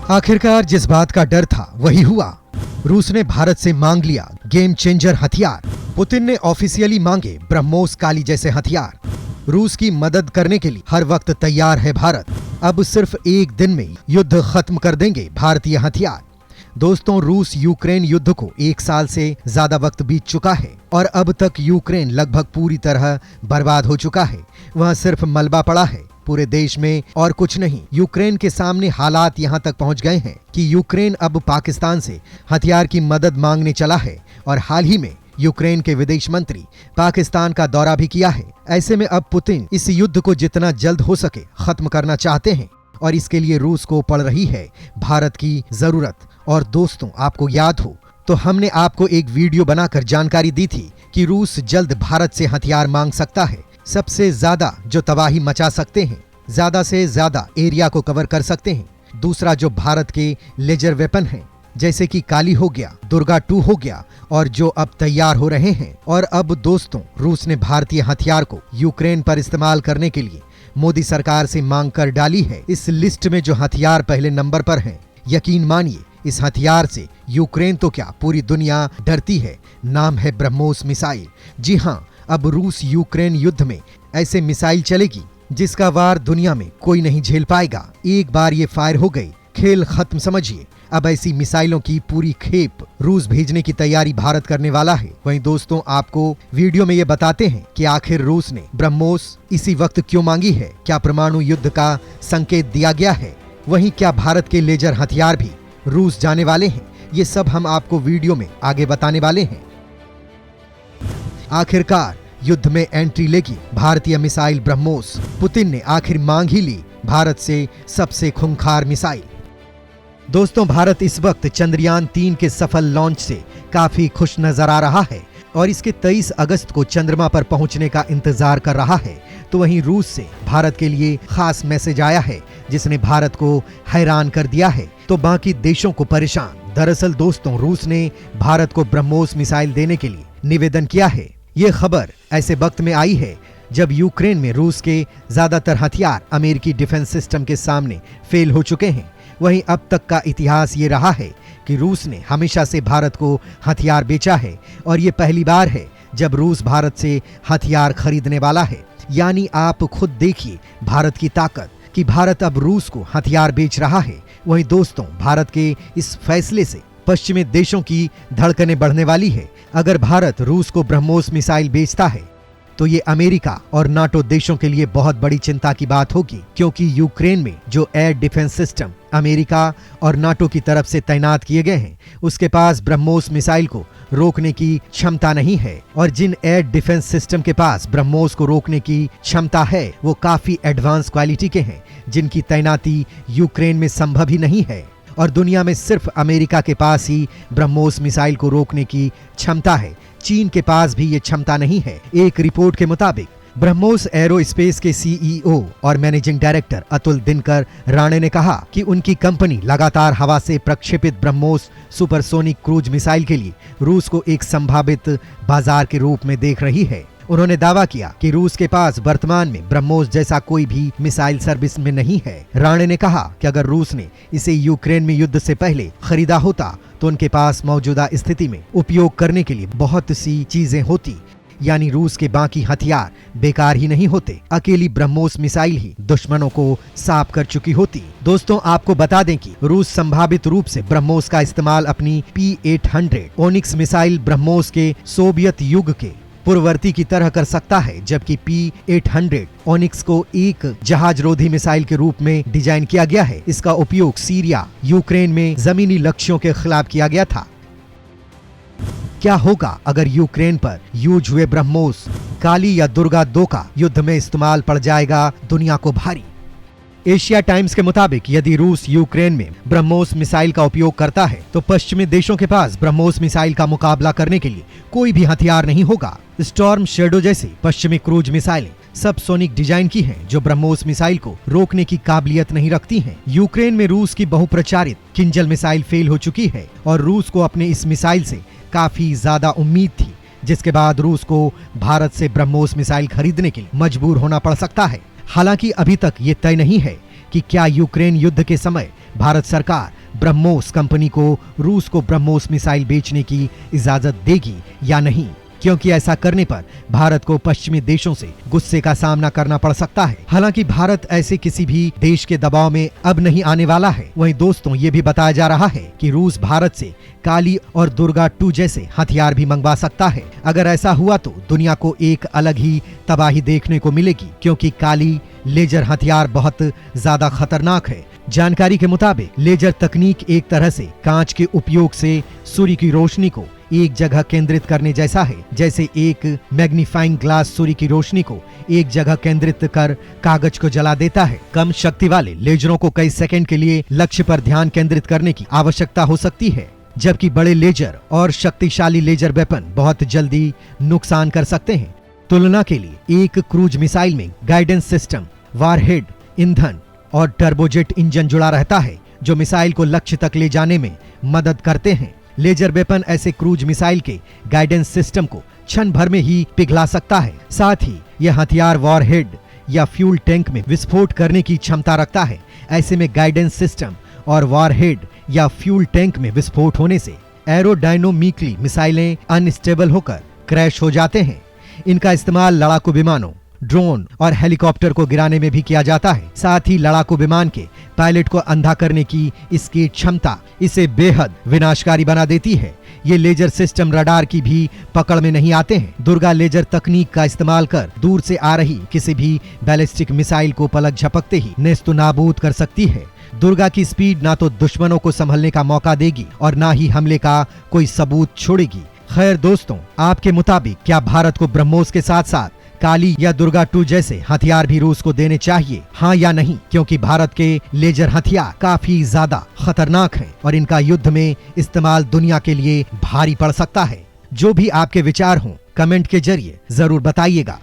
आखिरकार जिस बात का डर था वही हुआ। रूस ने भारत से मांग लिया गेम चेंजर हथियार। पुतिन ने ऑफिशियली मांगे ब्रह्मोस काली जैसे हथियार। रूस की मदद करने के लिए हर वक्त तैयार है भारत। अब सिर्फ एक दिन में युद्ध खत्म कर देंगे भारतीय हथियार। दोस्तों, रूस यूक्रेन युद्ध को 1 साल से ज्यादा वक्त बीत चुका है और अब तक यूक्रेन लगभग पूरी तरह बर्बाद हो चुका है। वहां सिर्फ मलबा पड़ा है, पूरे देश में और कुछ नहीं। यूक्रेन के सामने हालात यहां तक पहुंच गए हैं कि यूक्रेन अब पाकिस्तान से हथियार की मदद मांगने चला है और हाल ही में यूक्रेन के विदेश मंत्री पाकिस्तान का दौरा भी किया है। ऐसे में अब पुतिन इस युद्ध को जितना जल्द हो सके खत्म करना चाहते हैं और इसके लिए रूस को पड़ रही है भारत की जरूरत। और दोस्तों, आपको याद हो तो हमने आपको एक वीडियो बनाकर जानकारी दी थी कि रूस जल्द भारत से हथियार मांग सकता है, सबसे ज्यादा जो तबाही मचा सकते हैं, ज्यादा से ज्यादा एरिया को कवर कर सकते हैं। दूसरा जो भारत के लेजर वेपन हैं, जैसे कि काली हो गया, दुर्गा 2 हो गया और जो अब तैयार हो रहे हैं। और अब दोस्तों, रूस ने भारतीय हथियार को यूक्रेन पर इस्तेमाल करने के लिए मोदी सरकार से मांग कर डाली है। इस लिस्ट में जो हथियार पहले नंबर पर हैं, यकीन मानिए इस हथियार से यूक्रेन तो क्या पूरी दुनिया डरती है। नाम है ब्रह्मोस मिसाइल। जी हां, अब रूस यूक्रेन युद्ध में ऐसे मिसाइल चलेगी जिसका वार दुनिया में कोई नहीं झेल पाएगा। एक बार ये फायर हो गई, खेल खत्म समझिए। अब ऐसी मिसाइलों की पूरी खेप रूस भेजने की तैयारी भारत करने वाला है। वहीं दोस्तों, आपको वीडियो में ये बताते हैं कि आखिर रूस ने ब्रह्मोस इसी वक्त क्यों मांगी है। क्या परमाणु युद्ध का संकेत दिया गया है? वहीं क्या भारत के लेजर हथियार भी रूस जाने वाले हैं? ये सब हम आपको वीडियो में आगे बताने वाले हैं। आखिरकार युद्ध में एंट्री लेगी भारतीय मिसाइल ब्रह्मोस। पुतिन ने आखिर मांग ही ली भारत से सबसे खूंखार मिसाइल। दोस्तों, भारत इस वक्त चंद्रयान 3 के सफल लॉन्च से काफी खुश नजर आ रहा है और इसके 23 अगस्त को चंद्रमा पर पहुंचने का इंतजार कर रहा है। तो वहीं रूस से भारत के लिए खास मैसेज आया है जिसने भारत को हैरान कर दिया है तो बाकी देशों को परेशान। दरअसल दोस्तों, रूस ने भारत को ब्रह्मोस मिसाइल देने के लिए निवेदन किया है। ये खबर ऐसे वक्त में आई है जब यूक्रेन में रूस के ज्यादातर हथियार अमेरिकी डिफेंस सिस्टम के सामने फेल हो चुके हैं। वहीं अब तक का इतिहास ये रहा है कि रूस ने हमेशा से भारत को हथियार बेचा है और ये पहली बार है जब रूस भारत से हथियार खरीदने वाला है। यानी आप खुद देखिए भारत की ताकत कि भारत अब रूस को हथियार बेच रहा है। वहीं दोस्तों, भारत के इस फैसले से पश्चिमी देशों की धड़कनें बढ़ने वाली है। अगर भारत रूस को ब्रह्मोस मिसाइल बेचता है तो ये अमेरिका और नाटो देशों के लिए बहुत बड़ी चिंता की बात होगी, क्योंकि यूक्रेन में जो एयर डिफेंस सिस्टम अमेरिका और नाटो की तरफ से तैनात किए गए हैं उसके पास ब्रह्मोस मिसाइल को रोकने की क्षमता नहीं है। और जिन एयर डिफेंस सिस्टम के पास ब्रह्मोस को रोकने की क्षमता है वो काफी एडवांस क्वालिटी के हैं, जिनकी तैनाती यूक्रेन में संभव ही नहीं है। और दुनिया में सिर्फ अमेरिका के पास ही ब्रह्मोस मिसाइल को रोकने की क्षमता है। चीन के पास भी ये क्षमता नहीं है। एक रिपोर्ट के मुताबिक ब्रह्मोस एरोस्पेस के सीईओ और मैनेजिंग डायरेक्टर अतुल दिनकर राणे ने कहा कि उनकी कंपनी लगातार हवा से प्रक्षेपित ब्रह्मोस सुपरसोनिक क्रूज मिसाइल के लिए रूस को एक संभावित बाजार के रूप में देख रही है। उन्होंने दावा किया कि रूस के पास वर्तमान में ब्रह्मोस जैसा कोई भी मिसाइल सर्विस में नहीं है। राणे ने कहा कि अगर रूस ने इसे यूक्रेन में युद्ध से पहले खरीदा होता तो उनके पास मौजूदा स्थिति में उपयोग करने के लिए बहुत सी चीजें होती, यानी रूस के बाकी हथियार बेकार ही नहीं होते। अकेली ब्रह्मोस मिसाइल ही दुश्मनों को साफ कर चुकी होती। दोस्तों, आपको बता दें कि रूस संभावित रूप से ब्रह्मोस का इस्तेमाल अपनी P-800 ओनिक्स मिसाइल ब्रह्मोस के सोवियत युग के पूर्ववर्ती की तरह कर सकता है, जबकि P-800 ओनिक्स को एक जहाज रोधी मिसाइल के रूप में डिजाइन किया गया है। इसका उपयोग सीरिया, यूक्रेन में जमीनी लक्ष्यों के खिलाफ किया गया था। क्या होगा अगर यूक्रेन पर यूज हुए ब्रह्मोस काली या दुर्गा 2 का युद्ध में इस्तेमाल पड़ जाएगा दुनिया को भारी। एशिया टाइम्स के मुताबिक यदि रूस यूक्रेन में ब्रह्मोस मिसाइल का उपयोग करता है तो पश्चिमी देशों के पास ब्रह्मोस मिसाइल का मुकाबला करने के लिए कोई भी हथियार नहीं होगा। स्टॉर्म शेडो जैसी पश्चिमी क्रूज मिसाइलें सब सोनिक डिजाइन की हैं, जो ब्रह्मोस मिसाइल को रोकने की काबिलियत नहीं रखती हैं। यूक्रेन में रूस की बहुप्रचारित किंजल मिसाइल फेल हो चुकी है और रूस को अपने इस मिसाइल से काफी ज्यादा उम्मीद थी, जिसके बाद रूस को भारत से ब्रह्मोस मिसाइल खरीदने के लिए मजबूर होना पड़ सकता है। हालांकि अभी तक ये तय नहीं है कि क्या यूक्रेन युद्ध के समय भारत सरकार ब्रह्मोस कंपनी को रूस को ब्रह्मोस मिसाइल बेचने की इजाजत देगी या नहीं, क्योंकि ऐसा करने पर भारत को पश्चिमी देशों से गुस्से का सामना करना पड़ सकता है। हालांकि भारत ऐसे किसी भी देश के दबाव में अब नहीं आने वाला है। वहीं दोस्तों ये भी बताया जा रहा है कि रूस भारत से काली और दुर्गा 2 जैसे हथियार भी मंगवा सकता है। अगर ऐसा हुआ तो दुनिया को एक अलग ही तबाही देखने को मिलेगी, क्योंकि काली लेजर हथियार बहुत ज्यादा खतरनाक है। जानकारी के मुताबिक लेजर तकनीक एक तरह से कांच के उपयोग से सूर्य की रोशनी को एक जगह केंद्रित करने जैसा है, जैसे एक मैग्नीफाइंग ग्लास सूर्य की रोशनी को एक जगह केंद्रित कर कागज को जला देता है। कम शक्ति वाले लेजरों को कई सेकंड के लिए लक्ष्य पर ध्यान केंद्रित करने की आवश्यकता हो सकती है, जबकि बड़े लेजर और शक्तिशाली लेजर वेपन बहुत जल्दी नुकसान कर सकते हैं। तुलना के लिए एक क्रूज मिसाइल में गाइडेंस सिस्टम, वारहेड, ईंधन और टर्बोजेट इंजन जुड़ा रहता है, जो मिसाइल को लक्ष्य तक ले जाने में मदद करते हैं। लेजर वेपन ऐसे क्रूज मिसाइल के गाइडेंस सिस्टम को क्षण भर में ही पिघला सकता है। साथ ही यह हथियार वॉरहेड या फ्यूल टैंक में विस्फोट करने की क्षमता रखता है। ऐसे में गाइडेंस सिस्टम और वॉरहेड या फ्यूल टैंक में विस्फोट होने से एरोडायनोमिकली मिसाइलें अनस्टेबल होकर क्रैश हो जाते हैं। इनका इस्तेमाल लड़ाकू विमानों, ड्रोन और हेलीकॉप्टर को गिराने में भी किया जाता है। साथ ही लड़ाकू विमान के पायलट को अंधा करने की इसकी क्षमता इसे बेहद विनाशकारी बना देती है। ये लेजर सिस्टम रडार की भी पकड़ में नहीं आते हैं। दुर्गा लेजर तकनीक का इस्तेमाल कर दूर से आ रही किसी भी बैलिस्टिक मिसाइल को पलक झपकते ही नेस्त नाबूद कर सकती है। दुर्गा की स्पीड ना तो दुश्मनों को संभलने का मौका देगी और ना ही हमले का कोई सबूत छोड़ेगी। खैर दोस्तों, आपके मुताबिक क्या भारत को ब्रह्मोस के साथ साथ काली या दुर्गा 2 जैसे हथियार भी रूस को देने चाहिए, हाँ या नहीं? क्योंकि भारत के लेजर हथियार काफी ज्यादा खतरनाक हैं और इनका युद्ध में इस्तेमाल दुनिया के लिए भारी पड़ सकता है। जो भी आपके विचार हों, कमेंट के जरिए जरूर बताइएगा।